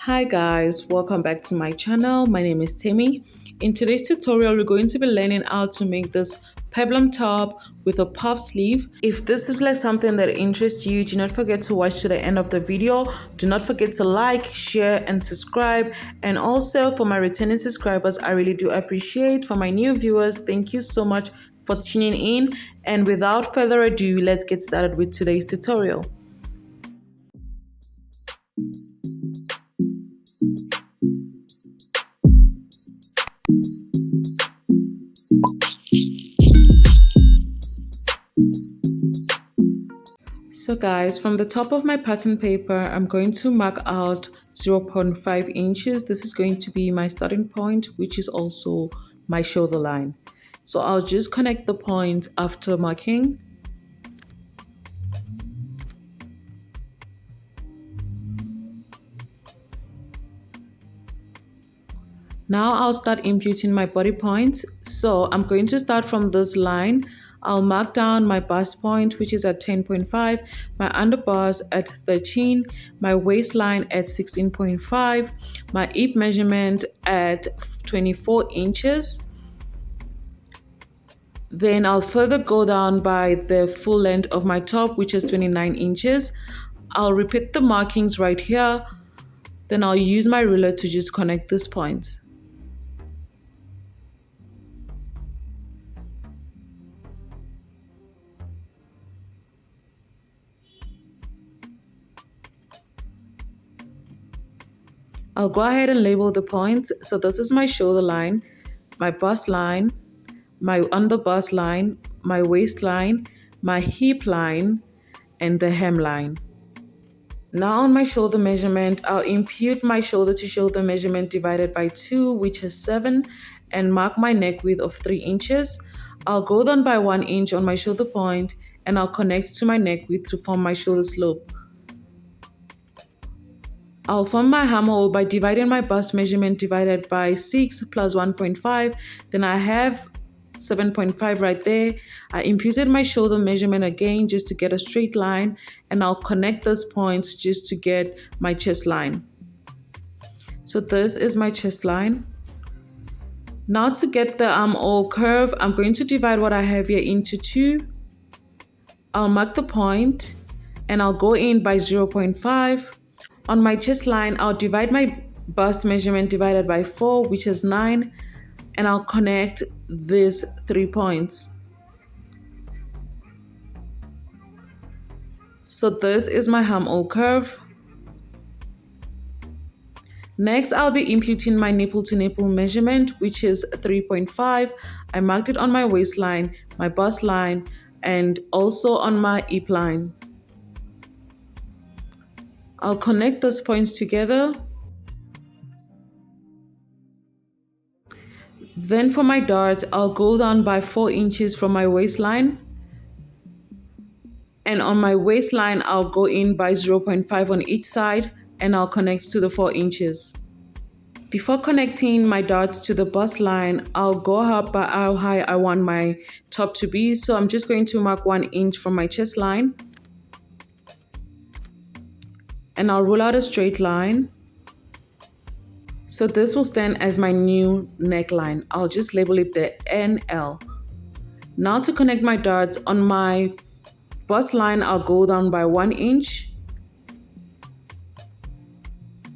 Hi guys, welcome back to my channel. My name is Timmy. In today's tutorial, we're going to be learning how to make this peplum top with a puff sleeve. If this is like something that interests you, do not forget to watch to the end of the video. Do not forget to like, share, and subscribe. And also for my returning subscribers, I really do appreciate. For my new viewers, thank you so much for tuning in. And without further ado, let's get started with today's tutorial. So guys, from the top of my pattern paper, I'm going to mark out 0.5 inches. This is going to be my starting point, which is also my shoulder line. So I'll just connect the point after marking. Now I'll start imputing my body points. So I'm going to start from this line. I'll mark down my bust point, which is at 10.5, my underbust at 13, my waistline at 16.5, my hip measurement at 24 inches. Then I'll further go down by the full length of my top, which is 29 inches. I'll repeat the markings right here. Then I'll use my ruler to just connect these points. I'll go ahead and label the points. So this is my shoulder line, my bust line, my under bust line, my waistline, my hip line, and the hemline. Now on my shoulder measurement, I'll impute my shoulder to shoulder measurement divided by 2, which is 7, and mark my neck width of 3 inches. I'll go down by 1 inch on my shoulder point, and I'll connect to my neck width to form my shoulder slope. I'll form my armhole by dividing my bust measurement divided by 6 plus 1.5. Then I have 7.5 right there. I imputed my shoulder measurement again just to get a straight line, and I'll connect those points just to get my chest line. So this is my chest line. Now to get the armhole curve, I'm going to divide what I have here into 2. I'll mark the point and I'll go in by 0.5. On my chest line, I'll divide my bust measurement divided by 4, which is 9, and I'll connect these 3 points. So this is my armhole curve. Next, I'll be imputing my nipple to nipple measurement, which is 3.5. I marked it on my waistline, my bust line, and also on my hip line. I'll connect those points together. Then for my dart, I'll go down by 4 inches from my waistline. And on my waistline, I'll go in by 0.5 on each side, and I'll connect to the 4 inches. Before connecting my darts to the bust line, I'll go up by how high I want my top to be. So I'm just going to mark 1 inch from my chest line. And I'll roll out a straight line. So this will stand as my new neckline. I'll just label it the NL. Now to connect my darts on my bust line, I'll go down by 1 inch.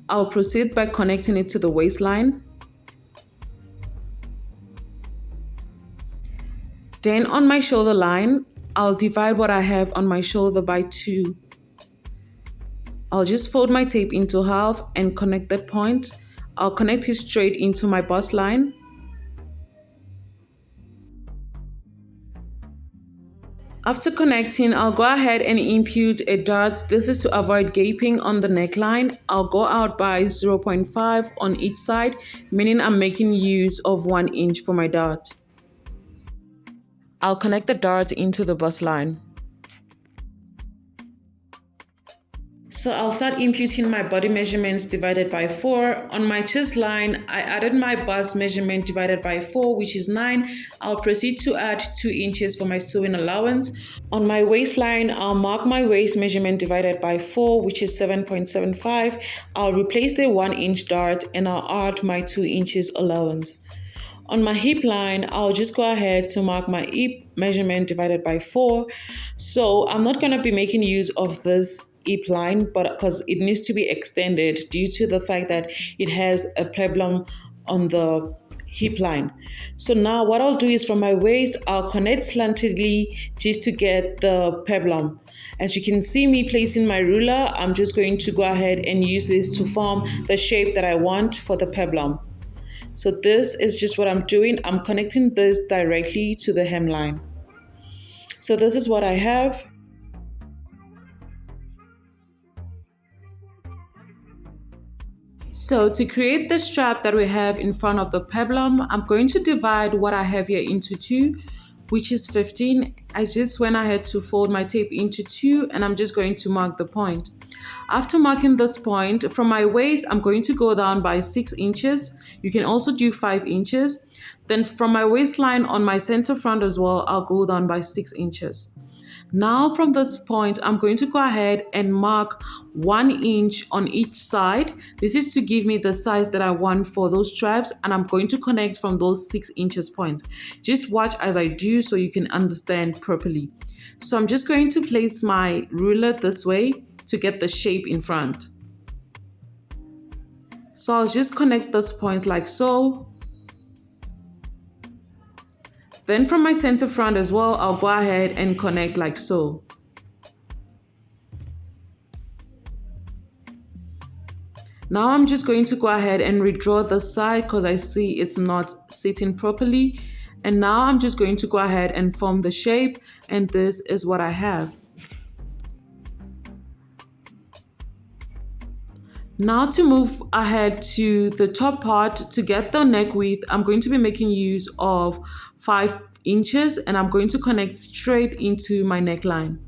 I'll proceed by connecting it to the waistline. Then on my shoulder line, I'll divide what I have on my shoulder by 2. I'll just fold my tape into half and connect that point. I'll connect it straight into my bust line. After connecting, I'll go ahead and impute a dart. This is to avoid gaping on the neckline. I'll go out by 0.5 on each side, meaning I'm making use of 1 inch for my dart. I'll connect the dart into the bust line. So I'll start imputing my body measurements divided by 4. On my chest line, I added my bust measurement divided by 4, which is 9. I'll proceed to add 2 inches for my sewing allowance. On my waistline, I'll mark my waist measurement divided by 4, which is 7.75. I'll replace the 1 inch dart and I'll add my 2 inches allowance. On my hip line, I'll just go ahead to mark my hip measurement divided by 4. So I'm not going to be making use of this hip line, but because it needs to be extended due to the fact that it has a peplum on the hip line. So now what I'll do is from my waist, I'll connect slantedly just to get the peplum. As you can see me placing my ruler, I'm just going to go ahead and use this to form the shape that I want for the peplum. So this is just what I'm doing. I'm connecting this directly to the hemline. So this is what I have. So to create the strap that we have in front of the peplum, I'm going to divide what I have here into 2, which is 15. I just went ahead to fold my tape into 2 and I'm just going to mark the point. After marking this point, from my waist, I'm going to go down by 6 inches. You can also do 5 inches. Then from my waistline on my center front as well, I'll go down by 6 inches. Now from this point, I'm going to go ahead and mark 1 inch on each side. This is to give me the size that I want for those straps, and I'm going to connect from those 6 inches points. Just watch as I do so you can understand properly. So I'm just going to place my ruler this way to get the shape in front. So I'll just connect this point like so. Then from my center front as well, I'll go ahead and connect like so. Now I'm just going to go ahead and redraw the side because I see it's not sitting properly. And now I'm just going to go ahead and form the shape, and this is what I have. Now to move ahead to the top part, to get the neck width, I'm going to be making use of 5 inches and I'm going to connect straight into my neckline.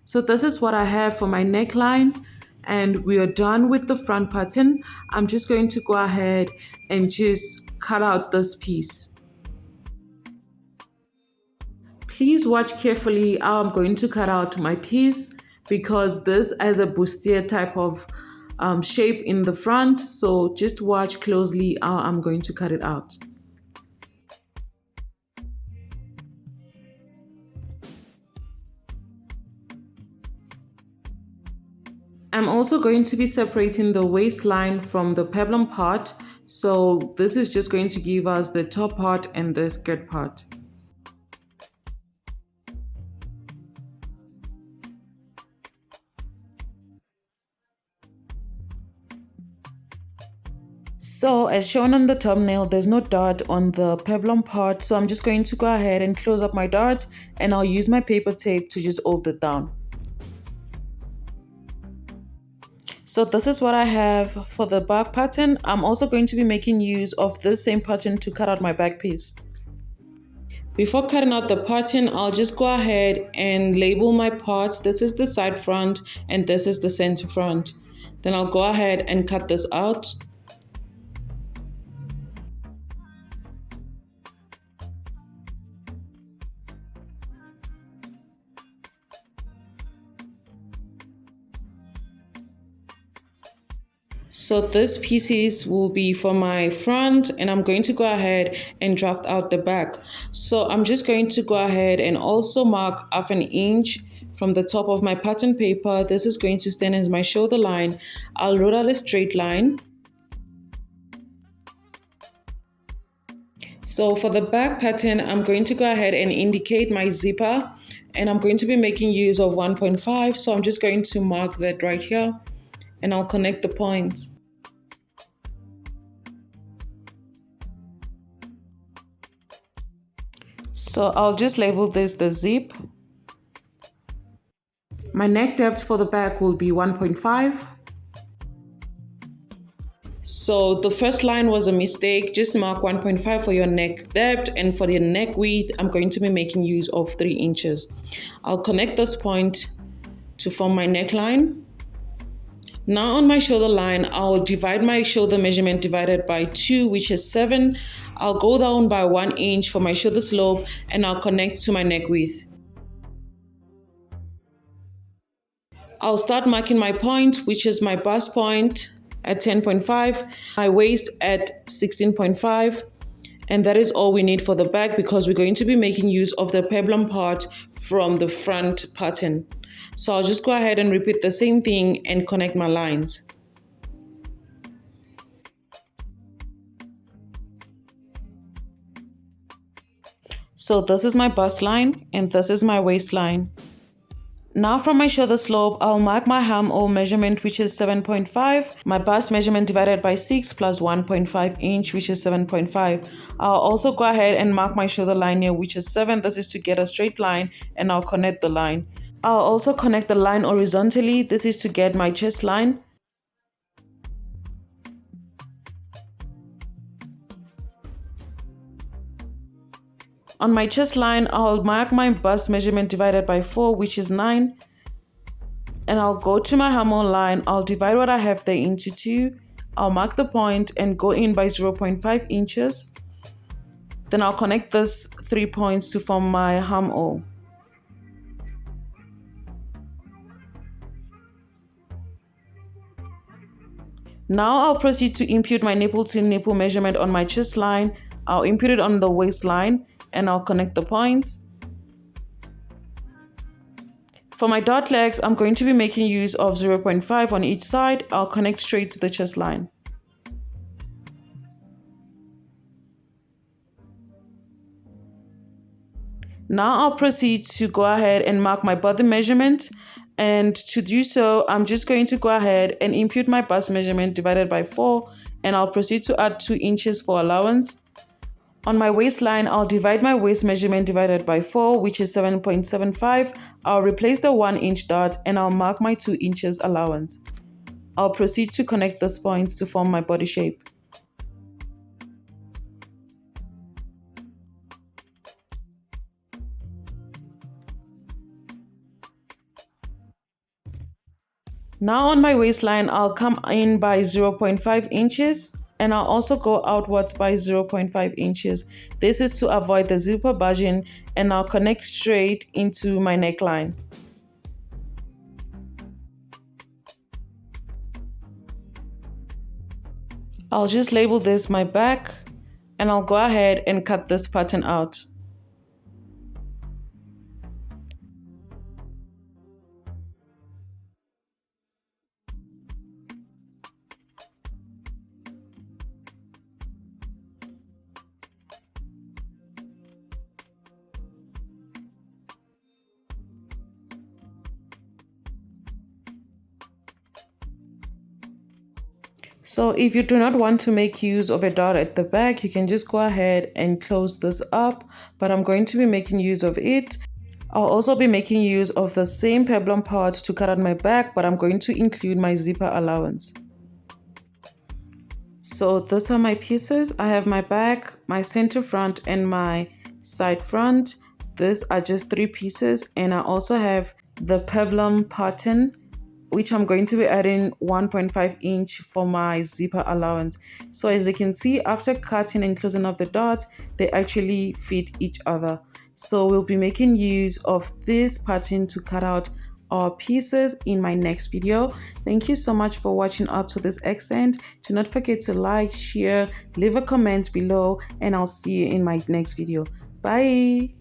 So this is what I have for my neckline, and we are done with the front pattern. I'm just going to go ahead and just cut out this piece. Please watch carefully how I'm going to cut out my piece, because this has a bustier type of shape in the front. So just watch closely how I'm going to cut it out. I'm also going to be separating the waistline from the peplum part. So this is just going to give us the top part and the skirt part. So as shown on the thumbnail, there's no dart on the peplum part. So I'm just going to go ahead and close up my dart, and I'll use my paper tape to just hold it down. So this is what I have for the back pattern. I'm also going to be making use of this same pattern to cut out my back piece. Before cutting out the pattern, I'll just go ahead and label my parts. This is the side front and this is the center front. Then I'll go ahead and cut this out. So this pieces will be for my front, and I'm going to go ahead and draft out the back. So I'm just going to go ahead and also mark 1/2 inch from the top of my pattern paper. This is going to stand as my shoulder line. I'll draw out a straight line. So for the back pattern, I'm going to go ahead and indicate my zipper, and I'm going to be making use of 1.5. So I'm just going to mark that right here, and I'll connect the points. So I'll just label this the zip. My neck depth for the back will be 1.5. So the first line was a mistake. Just mark 1.5 for your neck depth, and for the neck width, I'm going to be making use of 3 inches. I'll connect this point to form my neckline. Now on my shoulder line, I'll divide my shoulder measurement divided by 2, which is 7. I'll go down by 1 inch for my shoulder slope and I'll connect to my neck width. I'll start marking my point, which is my bust point at 10.5, my waist at 16.5, and that is all we need for the back because we're going to be making use of the peplum part from the front pattern. So I'll just go ahead and repeat the same thing and connect my lines. So this is my bust line and this is my waistline. Now from my shoulder slope, I'll mark my armhole measurement, which is 7.5, my bust measurement divided by 6 plus 1.5 inch, which is 7.5. I'll also go ahead and mark my shoulder line here, which is 7. This is to get a straight line, and I'll connect the line. I'll also connect the line horizontally. This is to get my chest line. On my chest line, I'll mark my bust measurement divided by 4, which is 9. And I'll go to my armhole line. I'll divide what I have there into 2. I'll mark the point and go in by 0.5 inches. Then I'll connect these 3 points to form my armhole. Now I'll proceed to impute my nipple to nipple measurement on my chest line. I'll impute it on the waistline and I'll connect the points. For my dart legs, I'm going to be making use of 0.5 on each side. I'll connect straight to the chest line. Now I'll proceed to go ahead and mark my body measurement. And to do so, I'm just going to go ahead and impute my bust measurement divided by 4, and I'll proceed to add 2 inches for allowance. On my waistline, I'll divide my waist measurement divided by 4, which is 7.75. I'll replace the 1 inch dart and I'll mark my 2 inches allowance. I'll proceed to connect these points to form my body shape. Now on my waistline, I'll come in by 0.5 inches and I'll also go outwards by 0.5 inches. This is to avoid the zipper budging, and I'll connect straight into my neckline. I'll just label this my back and I'll go ahead and cut this pattern out. So if you do not want to make use of a dart at the back, you can just go ahead and close this up, but I'm going to be making use of it. I'll also be making use of the same peplum part to cut out my back, but I'm going to include my zipper allowance. So these are my pieces. I have my back, my center front, and my side front. These are just 3 pieces, and I also have the peplum pattern, which I'm going to be adding 1.5 inch for my zipper allowance. So as you can see, after cutting and closing off the dot, they actually fit each other. So we'll be making use of this pattern to cut out our pieces in my next video. Thank you so much for watching up to this extent. Do not forget to like, share, leave a comment below, and I'll see you in my next video. Bye.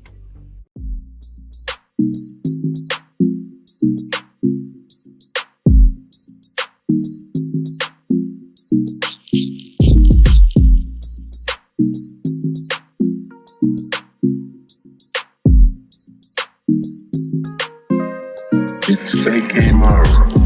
It's fake gamer.